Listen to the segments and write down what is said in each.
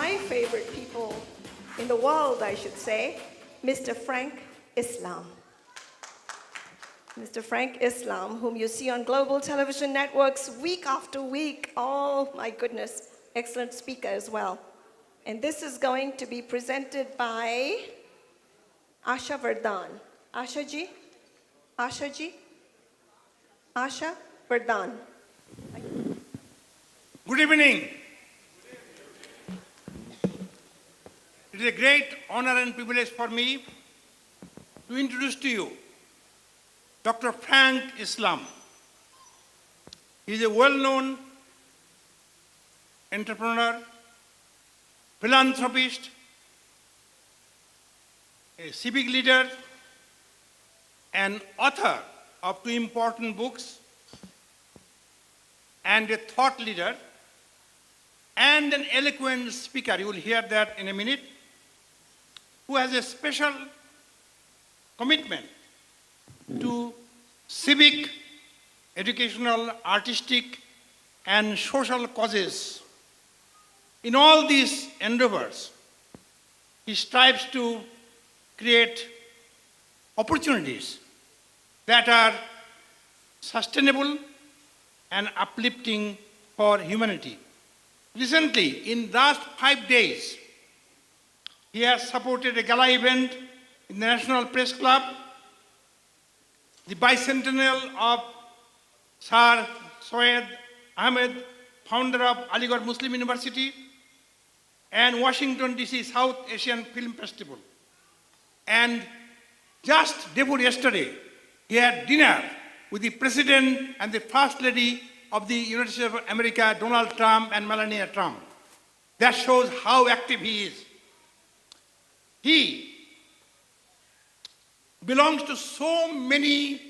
my favorite people in the world, I should say, Mr. Frank Islam. Mr. Frank Islam, whom you see on global television networks week after week. Oh my goodness, excellent speaker as well. And this is going to be presented by Asha Vardhan. Asha ji? Asha ji? Asha Vardhan. Good evening. It is a great honor and privilege for me to introduce to you Dr. Frank Islam. He is a well-known entrepreneur, philanthropist, a civic leader, and author of 2 important books, and a thought leader, and an eloquent speaker. You will hear that in a minute, who has a special commitment to civic, educational, artistic, and social causes. In all these endeavors, he strives to create opportunities that are sustainable and uplifting for humanity. Recently, in the last 5 days, he has supported a gala event in the National Press Club, the bicentennial of Sir Syed Ahmed, founder of Aligarh Muslim University, and Washington, D.C. South Asian Film Festival. And just day before yesterday, he had dinner with the President and the First Lady of the United States of America, Donald Trump and Melania Trump. That shows how active he is. He belongs to so many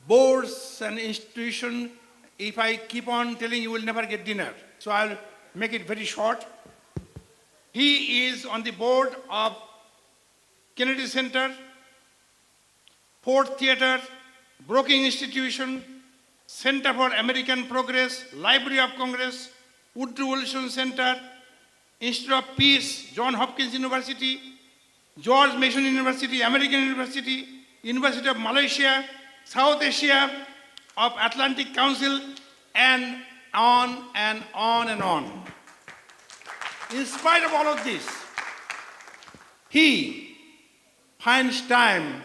boards and institutions. If I keep on telling you, will never get dinner. So I'll make it very short. He is on the board of Kennedy Center, Ford Theater, Brookings Institution, Center for American Progress, Library of Congress, Woodrow Wilson Center, Institute of Peace, Johns Hopkins University, George Mason University, American University, University of Malaysia, South Asia, of Atlantic Council, and on and on and on. In spite of all of this, he finds time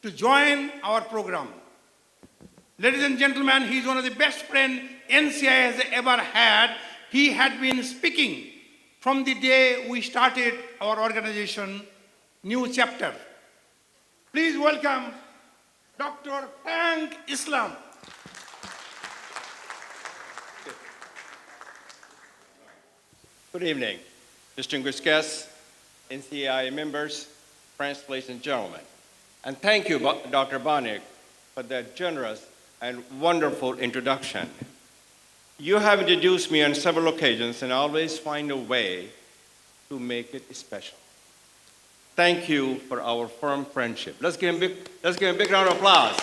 to join our program. Ladies and gentlemen, he is one of the best friends NCI has ever had. He had been speaking from the day we started our organization, New Chapter. Please welcome Dr. Frank Islam. Good evening, distinguished guests, NCI members, friends, ladies and gentlemen. And thank you, Dr. Banik, for that generous and wonderful introduction. You have introduced me on several occasions and always find a way to make it special. Thank you for our firm friendship. Let's give him a big round of applause.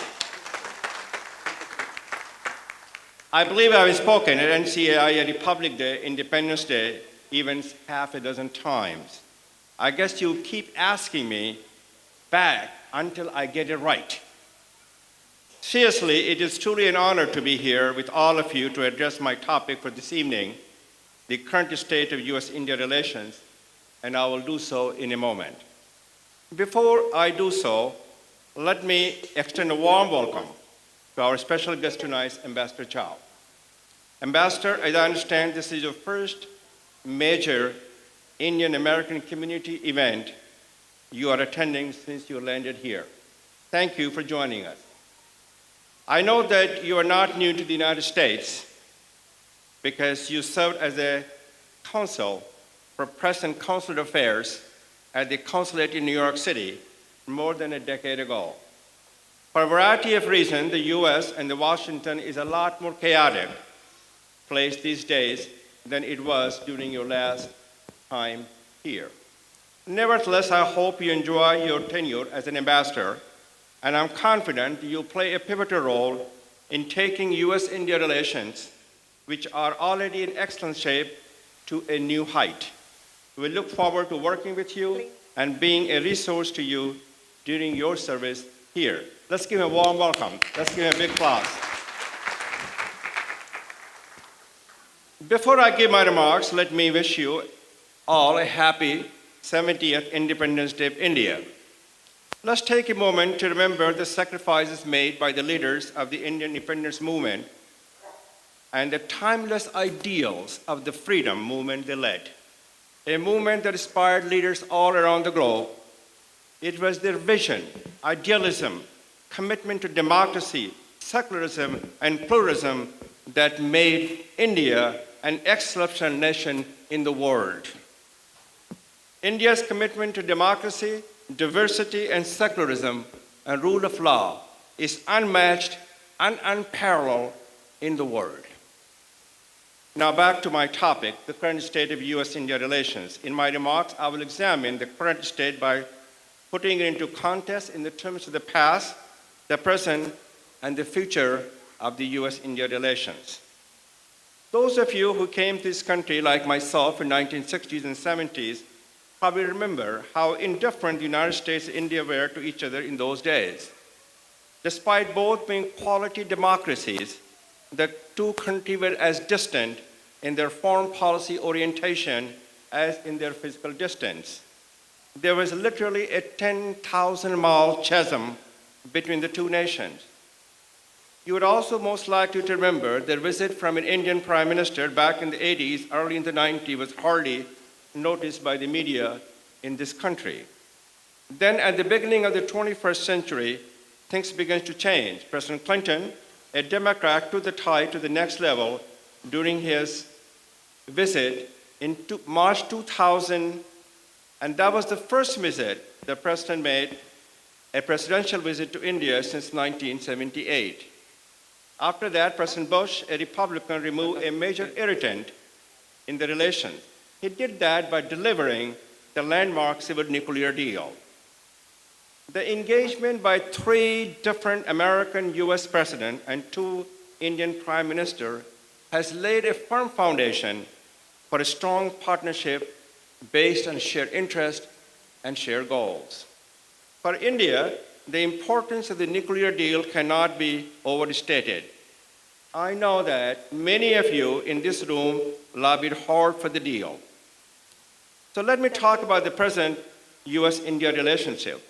I believe I have spoken at NCAI Republic Day, Independence Day, events half a dozen times. I guess you'll keep asking me back until I get it right. Seriously, it is truly an honor to be here with all of you to address my topic for this evening, the current state of US-India relations, and I will do so in a moment. Before I do so, let me extend a warm welcome to our special guest tonight, Ambassador Chow. Ambassador, as I understand, this is your first major Indian-American community event you are attending since you landed here. Thank you for joining us. I know that you are not new to the United States because you served as a consul for press and consular affairs at the consulate in New York City more than a decade ago. For a variety of reasons, the US and Washington is a lot more chaotic place these days than it was during your last time here. Nevertheless, I hope you enjoy your tenure as an ambassador, and I'm confident you'll play a pivotal role in taking US-India relations, which are already in excellent shape, to a new height. We look forward to working with you and being a resource to you during your service here. Let's give him a warm welcome. Let's give him a big applause. Before I give my remarks, let me wish you all a happy 70th Independence Day of India. Let's take a moment to remember the sacrifices made by the leaders of the Indian independence movement and the timeless ideals of the freedom movement they led. A movement that inspired leaders all around the globe. It was their vision, idealism, commitment to democracy, secularism, and pluralism that made India an exceptional nation in the world. India's commitment to democracy, diversity, and secularism and rule of law is unmatched and unparalleled in the world. Now back to my topic, the current state of US-India relations. In my remarks, I will examine the current state by putting it into context in the terms of the past, the present, and the future of the US-India relations. Those of you who came to this country like myself in 1960s and 70s probably remember how indifferent the United States and India were to each other in those days. Despite both being quality democracies, the two countries were as distant in their foreign policy orientation as in their physical distance. There was literally a 10,000-mile chasm between the two nations. You would also most likely to remember their visit from an Indian prime minister back in the 80s, early in the 90s, was hardly noticed by the media in this country. Then at the beginning of the 21st century, things began to change. President Clinton, a Democrat, took the tide to the next level during his visit in March 2000, and that was the first visit the president made, a presidential visit to India since 1978. After that, President Bush, a Republican, removed a major irritant in the relations. He did that by delivering the landmark civil nuclear deal. The engagement by 3 different American US presidents and 2 Indian prime ministers has laid a firm foundation for a strong partnership based on shared interest and shared goals. For India, the importance of the nuclear deal cannot be overstated. I know that many of you in this room lobbied hard for the deal. So let me talk about the present US-India relationship,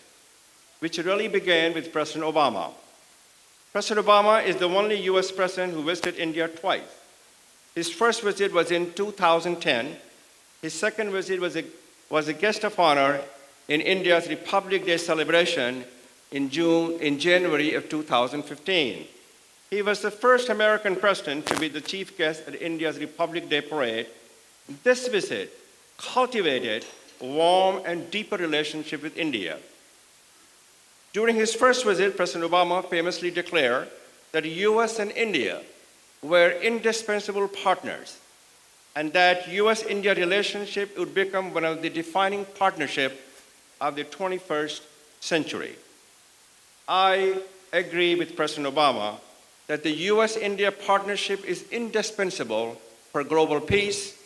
which really began with President Obama. President Obama is the only US president who visited India twice. His first visit was in 2010. His second visit was a guest of honor in India's Republic Day celebration in January of 2015. He was the first American president to be the chief guest at India's Republic Day parade. This visit cultivated a warm and deeper relationship with India. During his first visit, President Obama famously declared that the US and India were indispensable partners and that US-India relationship would become one of the defining partnerships of the 21st century. I agree with President Obama that the US-India partnership is indispensable for global peace,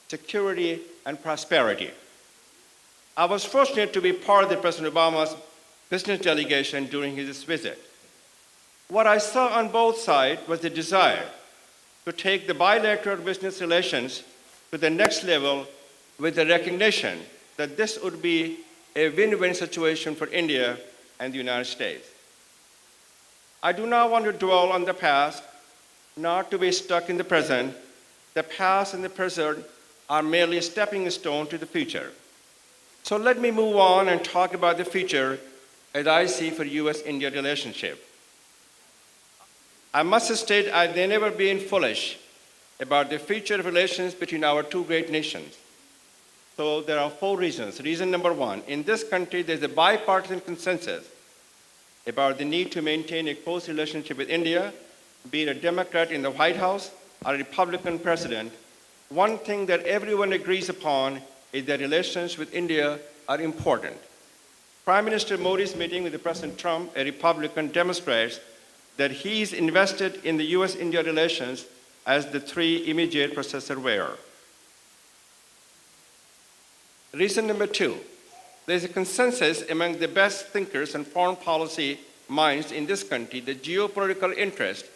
security, and prosperity. I was fortunate to be part of the President Obama's business delegation during his visit. What I saw on both sides was the desire to take the bilateral business relations to the next level with the recognition that this would be a win-win situation for India and the United States. I do not want to dwell on the past, not to be stuck in the present. The past and the present are merely a stepping stone to the future. So let me move on and talk about the future as I see for US-India relationship. I must state I've never been foolish about the future relations between our two great nations. So there are 4 reasons. Reason number 1, in this country there's a bipartisan consensus about the need to maintain a close relationship with India, be it a Democrat in the White House or a Republican president. One thing that everyone agrees upon is that relations with India are important. Prime Minister Modi's meeting with President Trump, a Republican, demonstrates that he's invested in the US-India relations as the 3 immediate predecessors were. Reason number two, there's a consensus among the best thinkers and foreign policy minds in this country that geopolitical interest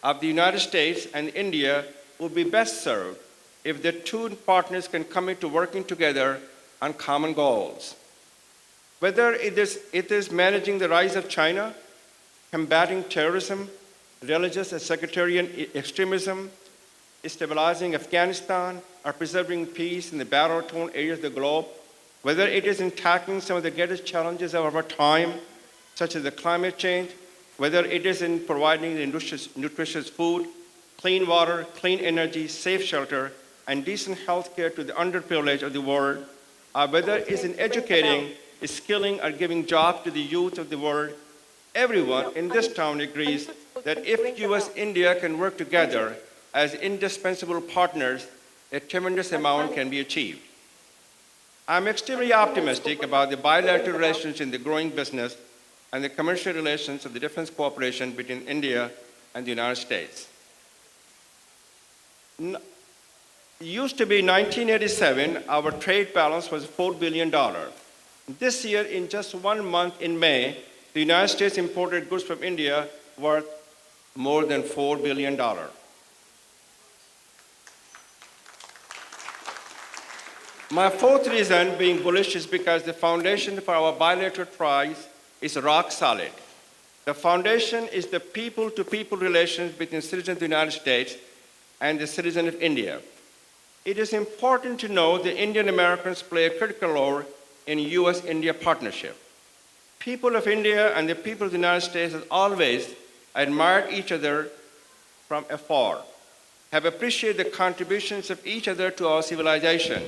of the United States and India would be best served if the two partners can commit to working together on common goals. Whether it is managing the rise of China, combating terrorism, religious and sectarian extremism, stabilizing Afghanistan, or preserving peace in the battle-torn areas of the globe, whether it is in tackling some of the greatest challenges of our time, such as the climate change, whether it is in providing the nutritious food, clean water, clean energy, safe shelter, and decent health care to the underprivileged of the world, or whether it is in educating, skilling, or giving jobs to the youth of the world, everyone in this town agrees that if U.S.-India can work together as indispensable partners, a tremendous amount can be achieved. I'm extremely optimistic about the bilateral relations in the growing business and the commercial relations of the defense cooperation between India and the United States. It used to be 1987, our trade balance was $4 billion. This year, in just 1 month in May, the United States imported goods from India worth more than $4 billion. My fourth reason being bullish is because the foundation for our bilateral ties is rock solid. The foundation is the people-to-people relations between citizens of the United States and the citizens of India. It is important to know that Indian Americans play a critical role in U.S.-India partnership. People of India and the people of the United States have always admired each other from afar, have appreciated the contributions of each other to our civilization.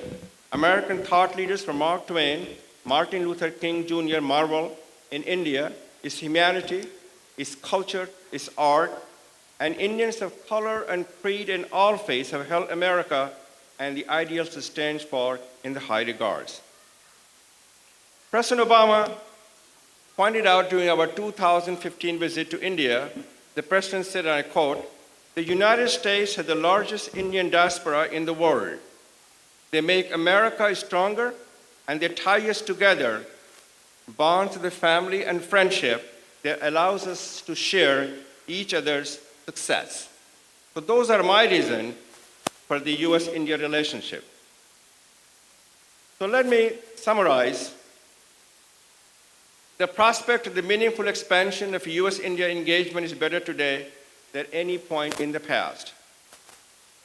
American thought leaders from Mark Twain, Martin Luther King Jr. marvel in India is humanity, is culture, is art, and Indians of color and creed and all faiths have held America and the ideals it stands for in the high regards. President Obama pointed out during our 2015 visit to India, the president said, and I quote, "The United States has the largest Indian diaspora in the world. They make America stronger and they tie us together, bonds of the family and friendship that allows us to share each other's success." So those are my reasons for the U.S.-India relationship. So let me summarize. The prospect of the meaningful expansion of U.S.-India engagement is better today than any point in the past.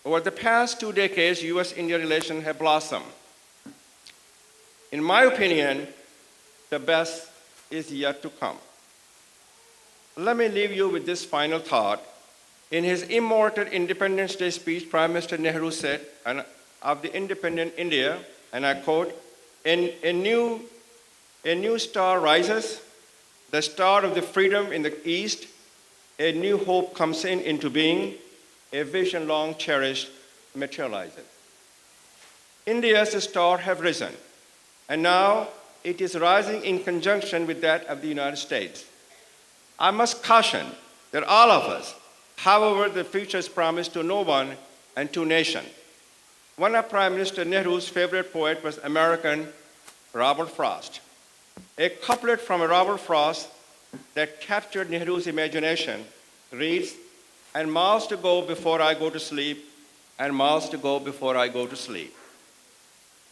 Over the past 2 decades, U.S.-India relations have blossomed. In my opinion, the best is yet to come. Let me leave you with this final thought. In his immortal Independence Day speech, Prime Minister Nehru said of the independent India, and I quote, a new star rises, the star of the freedom in the East, a new hope comes into being, a vision long cherished materializes. India's star have risen, and now it is rising in conjunction with that of the United States. I must caution that all of us, however, the future is promised to no one and to nation. One of Prime Minister Nehru's favorite poet was American Robert Frost. A couplet from Robert Frost that captured Nehru's imagination reads, "And miles to go before I go to sleep, and miles to go before I go to sleep."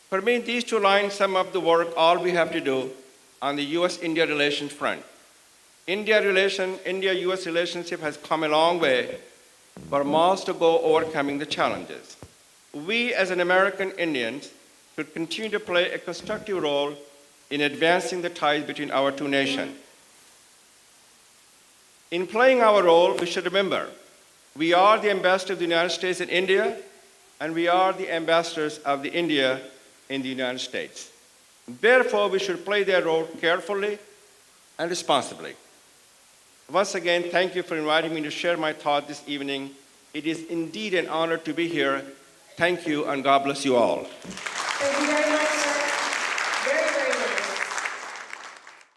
For me, these 2 lines sum up the work all we have to do on the U.S.-India relations front. India-U.S. relationship has come a long way, but miles to go overcoming the challenges. We, as an American Indians, should continue to play a constructive role in advancing the ties between our 2 nations. In playing our role, we should remember, we are the ambassador of the United States in India, and we are the ambassadors of the India in the United States. Therefore, we should play their role carefully and responsibly. Once again, thank you for inviting me to share my thought this evening. It is indeed an honor to be here. Thank you, and God bless you all.